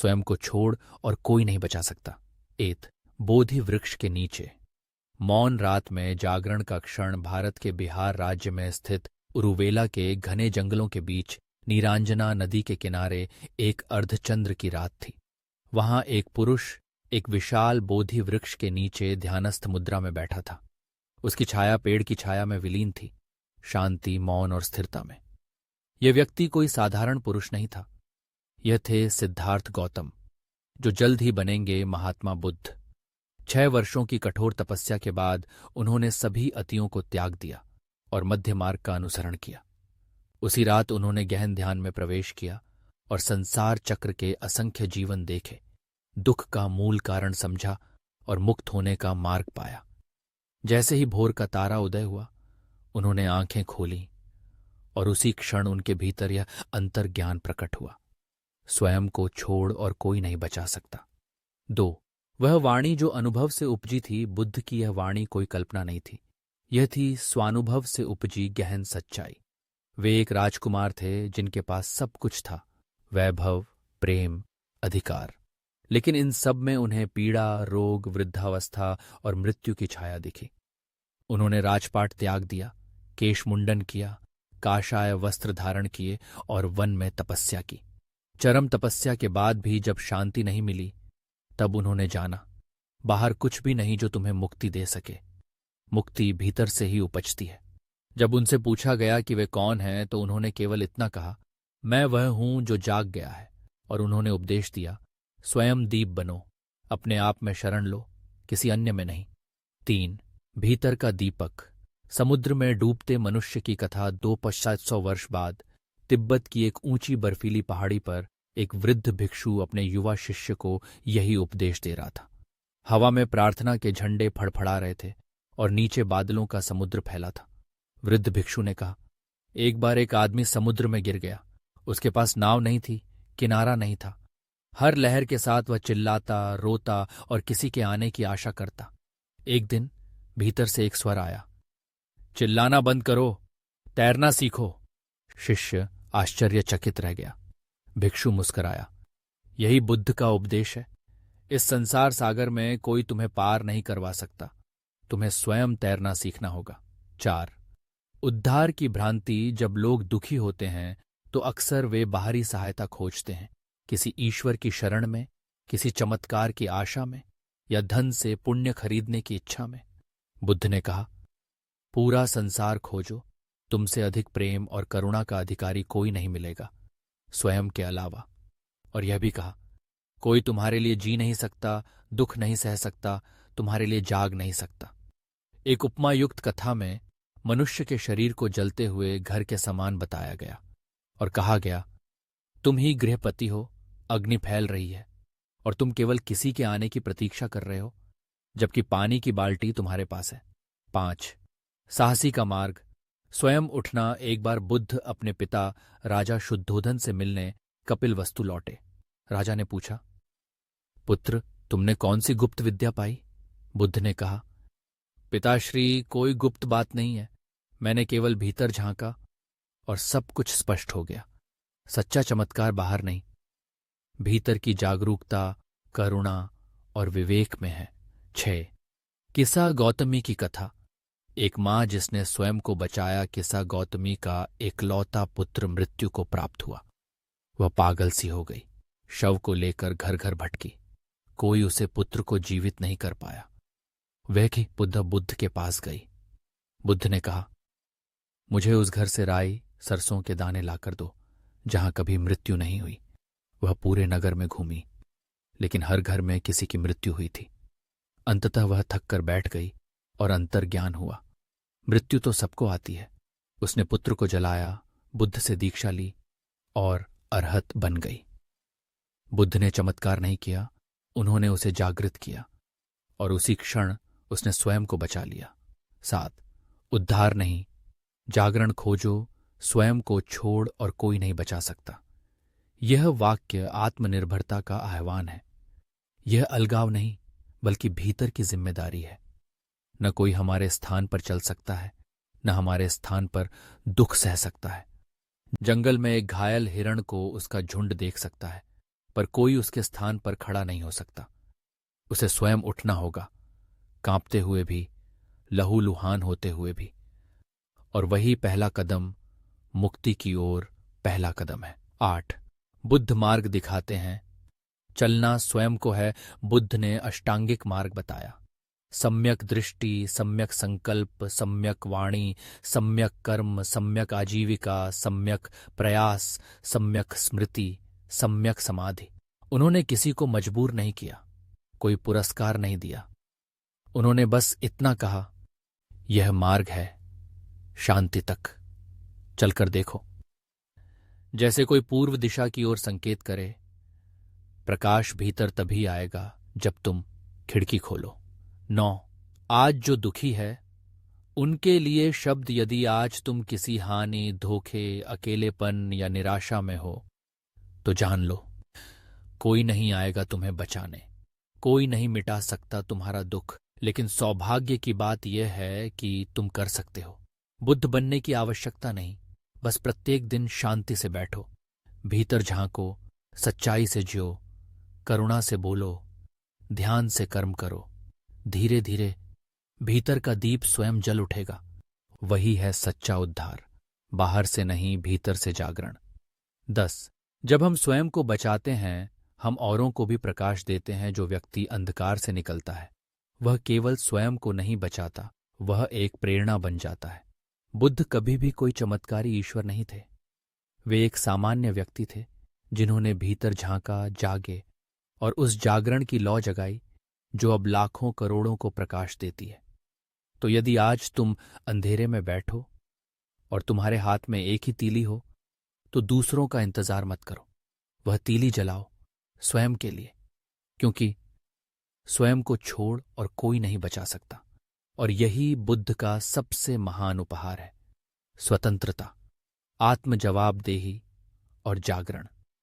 स्वयं को छोड़ और कोई नहीं बचा सकता। एत बोधि वृक्ष के नीचे। मौन रात में जागरण का क्षण भारत के बिहार राज्य में स्थित उरुवेला के घने जंगलों के बीच नीरांजना नदी के किनारे एक अर्धचंद्र की रात थी। वहां एक पुरुष एक विशाल बोधि वृक्ष के नीचे ध्यानस्थ मुद्रा में बैठा था। उसकी छाया पेड़ की छाया में विलीन थी, शांति, मौन और स्थिरता में। यह व्यक्ति कोई साधारण पुरुष नहीं था। यह थे सिद्धार्थ गौतम, जो जल्द ही बनेंगे महात्मा बुद्ध। 6 वर्षों की कठोर तपस्या के बाद उन्होंने सभी अतियों को त्याग दिया और मध्य मार्ग का अनुसरण किया। उसी रात उन्होंने गहन ध्यान में प्रवेश किया और संसार चक्र के असंख्य जीवन देखे, दुख का मूल कारण समझा और मुक्त होने का मार्ग पाया। जैसे ही भोर का तारा उदय हुआ, उन्होंने आंखें खोलीं और उसी क्षण उनके भीतर यह अंतर ज्ञान प्रकट हुआ, स्वयं को छोड़ और कोई नहीं बचा सकता। 2 वह वाणी जो अनुभव से उपजी थी, बुद्ध की यह वाणी कोई कल्पना नहीं थी। यह थी स्वानुभव से उपजी गहन सच्चाई। वे एक राजकुमार थे जिनके पास सब कुछ था, वैभव, प्रेम, अधिकार, लेकिन इन सब में उन्हें पीड़ा, रोग, वृद्धावस्था और मृत्यु की छाया दिखी। उन्होंने राजपाट त्याग दिया, केश मुंडन किया, काषाय वस्त्र धारण किए और वन में तपस्या की। चरम तपस्या के बाद भी जब शांति नहीं मिली, तब उन्होंने जाना, बाहर कुछ भी नहीं जो तुम्हें मुक्ति दे सके। मुक्ति भीतर से ही उपजती है। जब उनसे पूछा गया कि वे कौन हैं, तो उन्होंने केवल इतना कहा, मैं वह हूं जो जाग गया है। और उन्होंने उपदेश दिया, स्वयं दीप बनो, अपने आप में शरण लो, किसी अन्य में नहीं। 3 भीतर का दीपक। समुद्र में डूबते मनुष्य की कथा 2,500 वर्ष बाद तिब्बत की एक ऊंची बर्फीली पहाड़ी पर एक वृद्ध भिक्षु अपने युवा शिष्य को यही उपदेश दे रहा था। हवा में प्रार्थना के झंडे फड़फड़ा रहे थे और नीचे बादलों का समुद्र फैला था। वृद्ध भिक्षु ने कहा, एक बार एक आदमी समुद्र में गिर गया। उसके पास नाव नहीं थी, किनारा नहीं था। हर लहर के साथ वह चिल्लाता, रोता और किसी के आने की आशा करता। एक दिन भीतर से एक स्वर आया, चिल्लाना बंद करो, तैरना सीखो। शिष्य आश्चर्यचकित रह गया। भिक्षु मुस्कराया, यही बुद्ध का उपदेश है। इस संसार सागर में कोई तुम्हें पार नहीं करवा सकता, तुम्हें स्वयं तैरना सीखना होगा। 4 उद्धार की भ्रांति। जब लोग दुखी होते हैं तो अक्सर वे बाहरी सहायता खोजते हैं, किसी ईश्वर की शरण में, किसी चमत्कार की आशा में, या धन से पुण्य खरीदने की इच्छा में। बुद्ध ने कहा, पूरा संसार खोजो, तुमसे अधिक प्रेम और करुणा का अधिकारी कोई नहीं मिलेगा, स्वयं के अलावा। और यह भी कहा, कोई तुम्हारे लिए जी नहीं सकता, दुख नहीं सह सकता, तुम्हारे लिए जाग नहीं सकता। एक उपमा युक्त कथा में मनुष्य के शरीर को जलते हुए घर के समान बताया गया और कहा गया, तुम ही गृहपति हो, अग्नि फैल रही है और तुम केवल किसी के आने की प्रतीक्षा कर रहे हो, जबकि पानी की बाल्टी तुम्हारे पास है। 5 साहसी का मार्ग। स्वयं उठना। एक बार बुद्ध अपने पिता राजा शुद्धोधन से मिलने कपिलवस्तु लौटे। राजा ने पूछा, पुत्र, तुमने कौन सी गुप्त विद्या पाई? बुद्ध ने कहा, पिताश्री, कोई गुप्त बात नहीं है, मैंने केवल भीतर झांका और सब कुछ स्पष्ट हो गया। सच्चा चमत्कार बाहर नहीं, भीतर की जागरूकता, करुणा और विवेक में है। 6 किस्सा गौतमी की कथा। एक मां जिसने स्वयं को बचाया। किस्सा गौतमी का एकलौता पुत्र मृत्यु को प्राप्त हुआ। वह पागल सी हो गई, शव को लेकर घर घर भटकी, कोई उसे पुत्र को जीवित नहीं कर पाया। वह की बुद्ध के पास गई। बुद्ध ने कहा, मुझे उस घर से राई, सरसों के दाने लाकर दो जहां कभी मृत्यु नहीं हुई। वह पूरे नगर में घूमी, लेकिन हर घर में किसी की मृत्यु हुई थी। अंततः वह थक कर बैठ गई और अंतर्ज्ञान हुआ, मृत्यु तो सबको आती है। उसने पुत्र को जलाया, बुद्ध से दीक्षा ली और अरहत बन गई। बुद्ध ने चमत्कार नहीं किया, उन्होंने उसे जागृत किया और उसी क्षण उसने स्वयं को बचा लिया। 7 उद्धार नहीं, जागरण खोजो, स्वयं को छोड़ और कोई नहीं बचा सकता। यह वाक्य आत्मनिर्भरता का आह्वान है। यह अलगाव नहीं, बल्कि भीतर की जिम्मेदारी है। न कोई हमारे स्थान पर चल सकता है, न हमारे स्थान पर दुख सह सकता है। जंगल में एक घायल हिरण को उसका झुंड देख सकता है, पर कोई उसके स्थान पर खड़ा नहीं हो सकता। उसे स्वयं उठना होगा, कांपते हुए भी, लहूलुहान होते हुए भी। और वही पहला कदम मुक्ति की ओर पहला कदम है। 8 बुद्ध मार्ग दिखाते हैं। चलना स्वयं को है। बुद्ध ने अष्टांगिक मार्ग बताया। सम्यक दृष्टि, सम्यक संकल्प, सम्यक वाणी, सम्यक कर्म, सम्यक आजीविका, सम्यक प्रयास, सम्यक स्मृति, सम्यक समाधि। उन्होंने किसी को मजबूर नहीं किया, कोई पुरस्कार नहीं दिया। उन्होंने बस इतना कहा, यह मार्ग है शांति तक, चलकर देखो। जैसे कोई पूर्व दिशा की ओर संकेत करे। प्रकाश भीतर तभी आएगा जब तुम खिड़की खोलो। 9 आज जो दुखी है उनके लिए शब्द। यदि आज तुम किसी हानि, धोखे, अकेलेपन या निराशा में हो तो जान लो, कोई नहीं आएगा तुम्हें बचाने, कोई नहीं मिटा सकता तुम्हारा दुख। लेकिन सौभाग्य की बात यह है कि तुम कर सकते हो। बुद्ध बनने की आवश्यकता नहीं, बस प्रत्येक दिन शांति से बैठो, भीतर झांको, सच्चाई से जियो, करुणा से बोलो, ध्यान से कर्म करो। धीरे धीरे भीतर का दीप स्वयं जल उठेगा। वही है सच्चा उद्धार, बाहर से नहीं, भीतर से जागरण। 10 जब हम स्वयं को बचाते हैं, हम औरों को भी प्रकाश देते हैं। जो व्यक्ति अंधकार से निकलता है वह केवल स्वयं को नहीं बचाता, वह एक प्रेरणा बन जाता है। बुद्ध कभी भी कोई चमत्कारी ईश्वर नहीं थे। वे एक सामान्य व्यक्ति थे जिन्होंने भीतर झांका, जागे और उस जागरण की लौ जगाई जो अब लाखों करोड़ों को प्रकाश देती है। तो यदि आज तुम अंधेरे में बैठो और तुम्हारे हाथ में एक ही तीली हो, तो दूसरों का इंतजार मत करो, वह तीली जलाओ स्वयं के लिए, क्योंकि स्वयं को छोड़ और कोई नहीं बचा सकता। और यही बुद्ध का सबसे महान उपहार है, स्वतंत्रता, आत्म जवाबदेही और जागरण।